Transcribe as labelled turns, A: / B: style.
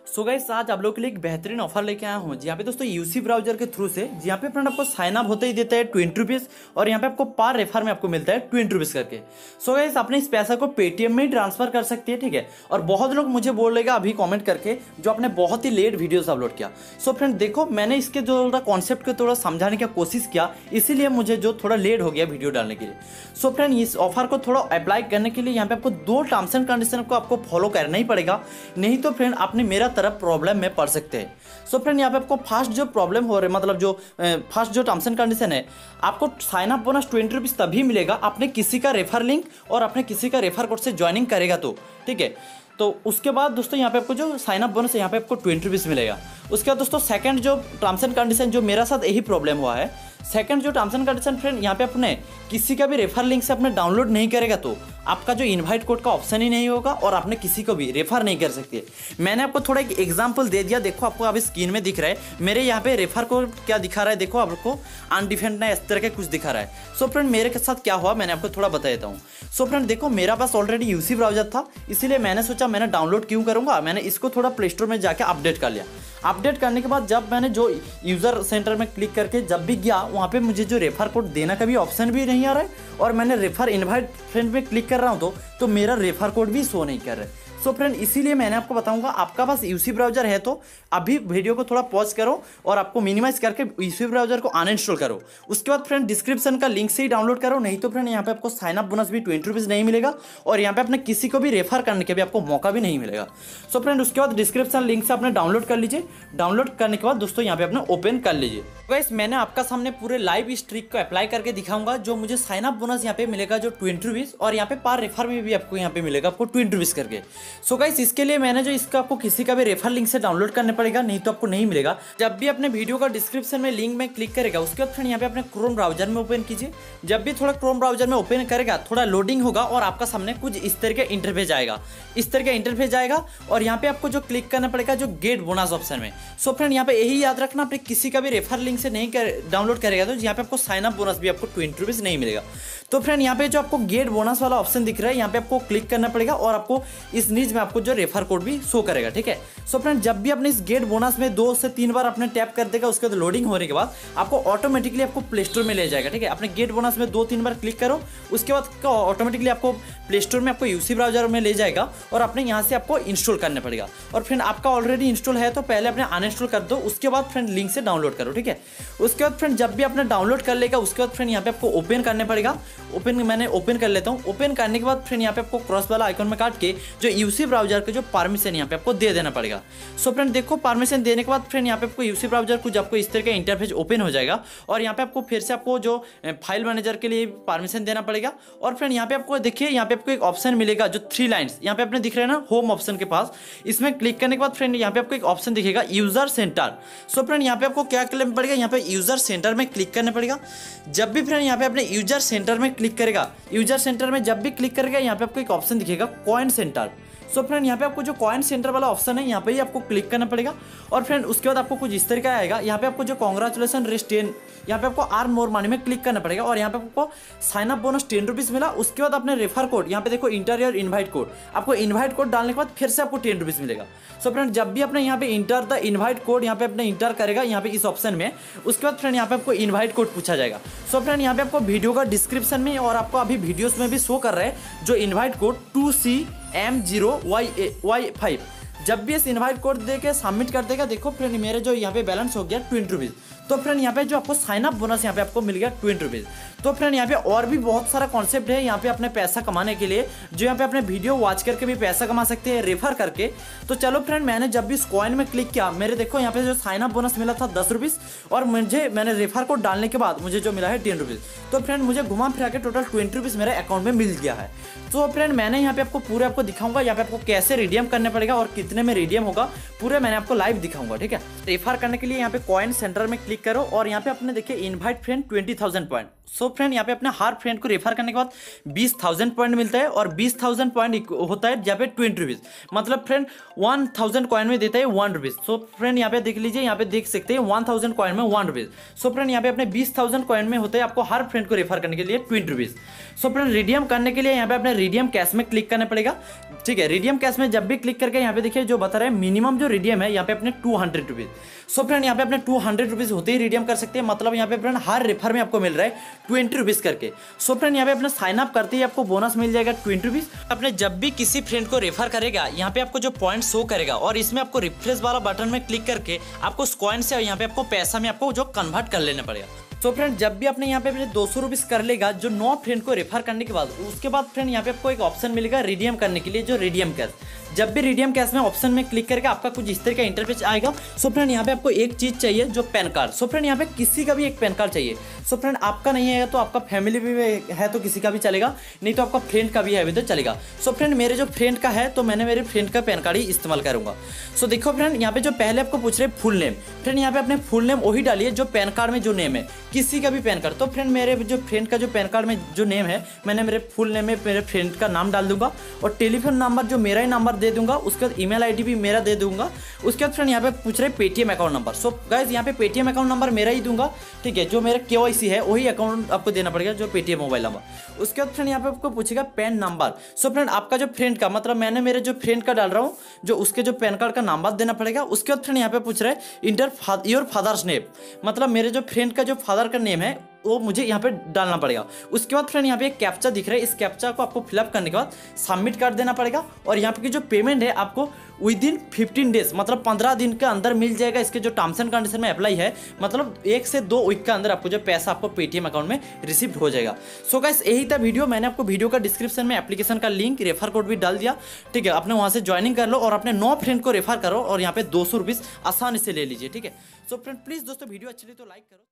A: So guys आज आप लोगों के लिए एक बेहतरीन ऑफर लेके आया हूँ जहाँ पे दोस्तों यूसी ब्राउजर के थ्रू से जहाँ पे फ्रेंड आपको साइन अप होते ही देता है 20 रुपीज़ और यहाँ पे आपको पर रेफर में आपको मिलता है 20 रुपीज़ करके। सो गाइस आपने इस पैसा को पेटीएम में ही ट्रांसफर कर सकती है, ठीक है। और बहुत लोग मुझे बोलेगा अभी कॉमेंट करके जो आपने बहुत ही लेट वीडियोज अपलोड किया। सो फ्रेंड देखो मैंने इसके जो थोड़ा कॉन्सेप्ट को थोड़ा समझाने की कोशिश किया, इसीलिए मुझे जो थोड़ा लेट हो गया वीडियो डालने के लिए। सो फ्रेंड इस ऑफर को थोड़ा अप्लाई करने के लिए यहाँ पे आपको 2 टर्म्स एंड कंडीशन को आपको फॉलो करना ही पड़ेगा, नहीं तो फ्रेंड आपने मेरा तरफ प्रॉब्लम में पड़ सकते हैं। सो फ्रेंड यहाँ पे आपको फर्स्ट जो प्रॉब्लम हो रहा है, मतलब जो फर्स्ट जो टर्म्स एंड कंडीशन है, आपको साइन अप बोनस 20 रुपीज़ तभी मिलेगा आपने किसी का रेफर लिंक और आपने किसी का रेफर कोड से ज्वाइनिंग करेगा तो, ठीक है। तो उसके बाद दोस्तों यहाँ पे आपको जो साइन अप बोनस है यहाँ पे आपको 20 रुपीज़ मिलेगा। उसके बाद दोस्तों सेकंड जो टर्म्स एंड कंडीशन जो मेरा साथ यही प्रॉब्लम हुआ है, सेकंड जो टर्म्स एंड कंडीशन फ्रेंड यहाँ पे अपने किसी का भी रेफर लिंक से अपने डाउनलोड नहीं करेगा तो आपका जो इनवाइट कोड का ऑप्शन ही नहीं होगा और आपने किसी को भी रेफर नहीं कर सकते। मैंने आपको थोड़ा एक एग्जांपल दे दिया, देखो आपको अभी स्क्रीन में दिख रहा है मेरे यहाँ पे रेफर कोड क्या दिखा रहा है, देखो आपको अनडिफाइंड ना इस तरह के कुछ दिखा रहा है। सो फ्रेंड मेरे के साथ क्या हुआ मैंने आपको थोड़ा बता देता हूँ। सो फ्रेंड देखो मेरा पास ऑलरेडी यूसी ब्राउजर था, इसीलिए मैंने सोचा मैंने डाउनलोड क्यों करूँगा, मैंने इसको थोड़ा प्ले स्टोर में जाकर अपडेट कर लिया। अपडेट करने के बाद जब मैंने जो यूज़र सेंटर में क्लिक करके जब भी गया वहाँ पे मुझे जो रेफर कोड देना का भी ऑप्शन भी नहीं आ रहा है और मैंने रेफर इनवाइट फ्रेंड पे क्लिक कर रहा हूँ तो मेरा रेफर कोड भी शो नहीं कर रहा है। सो फ्रेंड इसीलिए मैंने आपको बताऊंगा, आपका पास यूसी ब्राउजर है तो अभी वीडियो को थोड़ा पॉज करो और आपको मिनिमाइज करके यूसी ब्राउजर को अनइंस्टॉल करो। उसके बाद फ्रेंड डिस्क्रिप्शन का लिंक से ही डाउनलोड करो, नहीं तो फ्रेंड यहाँ पे आपको साइन अप बोनस भी 20 रुपीज़ नहीं मिलेगा और यहाँ पे अपने किसी को भी रेफर करने के भी आपको मौका भी नहीं मिलेगा। सो फ्रेंड उसके बाद डिस्क्रिप्शन लिंक से आपने डाउनलोड कर लीजिए। डाउनलोड करने के बाद दोस्तों यहाँ पे अपने ओपन कर लीजिए। गाइस मैंने आपका सामने पूरे लाइव इस ट्रिक को अप्लाई करके दिखाऊंगा जो मुझे साइन अप बोनस यहाँ पे मिलेगा जो 20 रुपीज़ और यहाँ पे पर रेफर में भी आपको यहाँ पे मिलेगा आपको 20 रुपीज़ करके। सो गाइस इसके लिए मैंने जो इसका आपको किसी का भी रेफर लिंक से डाउनलोड करने पड़ेगा, नहीं तो आपको नहीं मिलेगा। जब भी अपने वीडियो का डिस्क्रिप्शन में लिंक में क्लिक करेगा उसके बाद फ्रेंड यहाँ पे अपने क्रोम ब्राउजर में ओपन कीजिए। जब भी थोड़ा क्रोम ब्राउजर में ओपन करेगा थोड़ा लोडिंग होगा और आपका सामने कुछ इस तरह का इंटरफेस आएगा, इस तरह का इंटरफेस आएगा और यहाँ पे आपको जो क्लिक करना पड़ेगा जो गेट बोनस ऑप्शन में। सो फ्रेंड यहाँ पे यही याद रखना, आपने किसी का भी रेफर लिंक से नहीं डाउनलोड करेगा तो यहाँ पे आपको साइन अप बोनस भी आपको 20 रुपीज़ नहीं मिलेगा। तो फ्रेंड यहाँ पे जो आपको गेट बोनस वाला ऑप्शन दिख रहा है यहाँ पे आपको क्लिक करना पड़ेगा और आपको इस नीच में आपको जो रेफर कोड भी शो करेगा, ठीक है। सो फ्रेंड जब भी अपने इस गेट बोनस में 2 से 3 बार अपने टैप कर देगा उसके बाद लोडिंग होने के बाद आपको ऑटोमेटिकली आपको प्ले स्टोर में ले जाएगा, ठीक है। अपने गेट बोनस में 2-3 बार क्लिक करो उसके बाद ऑटोमेटिकली आपको प्ले स्टोर में आपको यूसी ब्राउजर में ले जाएगा और अपने यहाँ से आपको इंस्टॉल करना पड़ेगा। और फ्रेंड आपका ऑलरेडी इंस्टॉल है तो पहले अपने अनइंस्टॉल कर दो, उसके बाद फ्रेंड लिंक से डाउनलोड करो, ठीक है। उसके बाद फ्रेंड जब भी अपने डाउनलोड कर लेगा उसके बाद फ्रेंड यहाँ पे आपको ओपन करने पड़ेगा। मैंने ओपन कर लेता हूँ। ओपन करने के बाद फ्रेंड यहाँ पे आपको क्रॉस वाला आइकन में काट के जो यूसी ब्राउजर के जो परमिशन यहाँ पे आपको दे देना पड़ेगा। सो फ्रेंड देखो परमिशन देने के बाद फ्रेंड यहाँ पे आपको यूसी ब्राउजर कुछ आपको इस तरह का इंटरफेस ओपन हो जाएगा और यहाँ पे आपको फिर से आपको जो फाइल मैनेजर के लिए परमिशन देना पड़ेगा। और फ्रेंड यहाँ पे आपको देखिए यहाँ पे आपको एक ऑप्शन मिलेगा जो 3 लाइन्स यहाँ पे अपने दिख रहे हैं ना होम ऑप्शन के पास, इसमें क्लिक करने के बाद फ्रेंड यहाँ पे आपको एक ऑप्शन दिखेगा यूजर सेंटर। सो फ्रेंड यहाँ पे आपको क्या करना पड़ेगा, यहाँ पे यूजर सेंटर में क्लिक करना पड़ेगा। जब भी फ्रेंड यहाँ पे अपने यूजर सेंटर में क्लिक करेगा, यूजर सेंटर में जब भी क्लिक करेगा यहाँ पे आपको एक ऑप्शन दिखेगा कॉइन सेंटर। सो फ्रेंड यहाँ पे आपको जो कॉइन सेंटर वाला ऑप्शन है यहाँ पे ही आपको क्लिक करना पड़ेगा और फ्रेंड उसके बाद आपको कुछ इस तरह का आएगा। यहाँ पे आपको जो कांग्रेचुलेसन Rs.20 यहाँ पे आपको अर्न मोर मनी में क्लिक करना पड़ेगा और यहाँ पे आपको साइन अप बोनस 10 रुपीज़ मिला। उसके बाद अपने रेफर कोड यहाँ पे देखो इंटर योर इनवाइट कोड, आपको इनवाइट कोड डालने के बाद फिर से आपको 10 रुपीज़ मिलेगा। सो फ्रेंड जब भी अपने यहाँ पे इंटर द इनवाइट कोड यहाँ पे अपने इंटर करेगा यहाँ पे इस ऑप्शन में, उसके बाद फ्रेंड यहाँ पे आपको इनवाइट कोड पूछा जाएगा। सो फ्रेंड यहाँ पे आपको वीडियो का डिस्क्रिप्शन में और आपको अभी वीडियोस में भी शो कर रहा है जो इनवाइट कोड 2CM0YY5। जब भी इस इनवाइट कोड दे के सबमिट कर देगा, देखो फ्रेंड मेरे जो यहाँ पे बैलेंस हो गया 20 रुपीज़। तो फ्रेंड यहाँ पे जो आपको साइन अप बोनस यहाँ पे आपको मिल गया 20 रुपीज़। तो फ्रेंड यहाँ पे और भी बहुत सारा कॉन्सेप्ट है यहाँ पे अपने पैसा कमाने के लिए, जो यहाँ पे अपने वीडियो वॉच करके भी पैसा कमा सकते हैं रेफर करके। तो चलो फ्रेंड मैंने जब भी इस कॉइन में क्लिक किया मेरे देखो यहाँ पे जो साइन अप बोनस मिला था 10 रुपीज़ और मैंने रेफर कोड डालने के बाद मुझे जो मिला है 10 रुपीज़। तो फ्रेंड मुझे घुमा फिरा के टोटल 20 रुपीज़ मेरे अकाउंट में मिल गया है। तो फ्रेंड मैंने यहाँ पे आपको पूरे आपको दिखाऊंगा यहाँ पे आपको कैसे रिडीम करने पड़ेगा और कितने में रिडीम होगा पूरे मैंने आपको लाइव दिखाऊंगा, ठीक है। रेफर करने के लिए यहाँ पे कॉइन सेंटर में क्लिक करो और यहाँ पे अपने देखिए invite friend 20,000 point so friend यहाँ पे अपने हर फ्रेंड को रेफर करने के बाद 20,000 पॉइंट मिलता है और 20,000 पॉइंट होता है जहाँ पे 20 रुपीज़, मतलब फ्रेंड 1,000 कॉइन में देता है 1 रुपीज़। सो फ्रेंड यहाँ पे देख लीजिए, यहाँ पे देख सकते हैं 1,000 कॉइन में 1 रुपीज़। सो फ्रेंड यहाँ पे अपने 20,000 कॉइन में होता है आपको हर फ्रेंड को रेफर करने के लिए 20 रुपीज़। सो फ्रेंड रिडीम करने के लिए यहाँ पे अपने रिडीम कैश में क्लिक करना पड़ेगा, ठीक है। रिडीम कैश में जब भी क्लिक करके यहाँ पे देखिए जो बता रहा है मिनिमम जो रिडीम है यहाँ पे अपने 200 रुपीज़। सो फ्रेंड यहाँ पे अपने 200 रुपीज़ होते ही रिडीम कर सकते हैं, मतलब यहाँ पे फ्रेंड हर रेफर में आपको मिल रहा है 20 रुपीज़ करके। सो फ्रेंड यहाँ पे अपना साइन अप करते ही आपको बोनस मिल जाएगा 20 रुपीज़। अपने जब भी किसी फ्रेंड को रेफर करेगा यहाँ पे आपको जो पॉइंट शो करेगा और इसमें आपको रिफ्रेश वाला बटन में क्लिक करके आपको उस कॉइन से यहाँ पे आपको पैसा में आपको जो कन्वर्ट कर लेना पड़ेगा। तो फ्रेंड जब भी आपने यहाँ पे अपने 200 रुपीज़ कर लेगा जो 9 फ्रेंड को रेफर करने के बाद, उसके बाद फ्रेंड यहाँ पे आपको एक ऑप्शन मिलेगा रिडीम करने के लिए, जो रिडीम कैश। जब भी रिडीम कैश में ऑप्शन में क्लिक करके आपका कुछ इस तरह का इंटरफेस आएगा। सो फ्रेंड यहाँ पे आपको एक चीज़ चाहिए, जो पैन कार्ड। सो फ्रेंड यहाँ पे किसी का भी एक पैन कार्ड चाहिए। सो फ्रेंड आपका नहीं है तो आपका फैमिली भी है तो किसी का भी चलेगा, नहीं तो आपका फ्रेंड का भी है तो चलेगा। सो फ्रेंड मेरे जो फ्रेंड का है तो मैंने मेरे फ्रेंड का पैन कार्ड ही इस्तेमाल करूँगा। सो देखो फ्रेंड यहाँ पे जो पहले आपको पूछ रहे फुल नेम, फ्रेंड यहाँ पे अपने फुल नेम वही डालिए जो पैन कार्ड में जो नेम है, किसी का भी पैन कार्ड। तो फ्रेंड मेरे जो फ्रेंड का जो पैन कार्ड में जो नेम है, मैंने मेरे फुल नेम में मेरे फ्रेंड का नाम डाल दूंगा और टेलीफोन नंबर जो मेरा ही नंबर दे दूंगा, उसके बाद ईमेल आईडी भी मेरा दे दूंगा। उसके बाद फ्रेंड यहाँ पे पूछ रहे Paytm account number. So guys यहाँ पे पेटीएम अकाउंट नंबर मेरा ही दूंगा, ठीक है। जो मेरा केवाईसी है वही अकाउंट आपको देना पड़ेगा, जो पेटीएम मोबाइल नंबर। उसके बाद फ्रेंड यहाँ पे आपको पूछेगा पैन नंबर। सो फ्रेंड आपका जो फ्रेंड का, मतलब मैंने मेरे जो फ्रेंड का डाल रहा हूँ, जो उसके जो पैन कार्ड का नंबर देना पड़ेगा। उसके बाद फ्रेंड यहाँ पे पूछ रहे इंटर योर फादर्स नेम, मतलब मेरे जो फ्रेंड का जो फादर का नेम है वो मुझे यहाँ पे डालना पड़ेगा। उसके बाद फ्रेंड यहाँ पे एक कैप्चा दिख रहा है, इस कैप्चा को आपको फिलअप करने के बाद सबमिट कर देना पड़ेगा और यहाँ पे की जो पेमेंट है आपको विदिन 15 डेज, मतलब 15 दिन के अंदर मिल जाएगा। इसके जो टर्म्स एंड कंडीशन में अप्लाई है, मतलब 1 से 2 वीक के अंदर आपको जो पैसा आपको पेटीएम अकाउंट में रिसीव हो जाएगा। सो गाइस यही था वीडियो। मैंने आपको वीडियो का डिस्क्रिप्शन में एप्लीकेशन का लिंक, रेफर कोड भी डाल दिया, ठीक है। अपने वहाँ से ज्वाइनिंग कर लो और अपने 9 फ्रेंड को रेफर करो और यहाँ पे 200 रुपीज़ आसानी से ले लीजिए, ठीक है। सो फ्रेंड प्लीज़ दोस्तों वीडियो अच्छी लगी तो लाइक करो।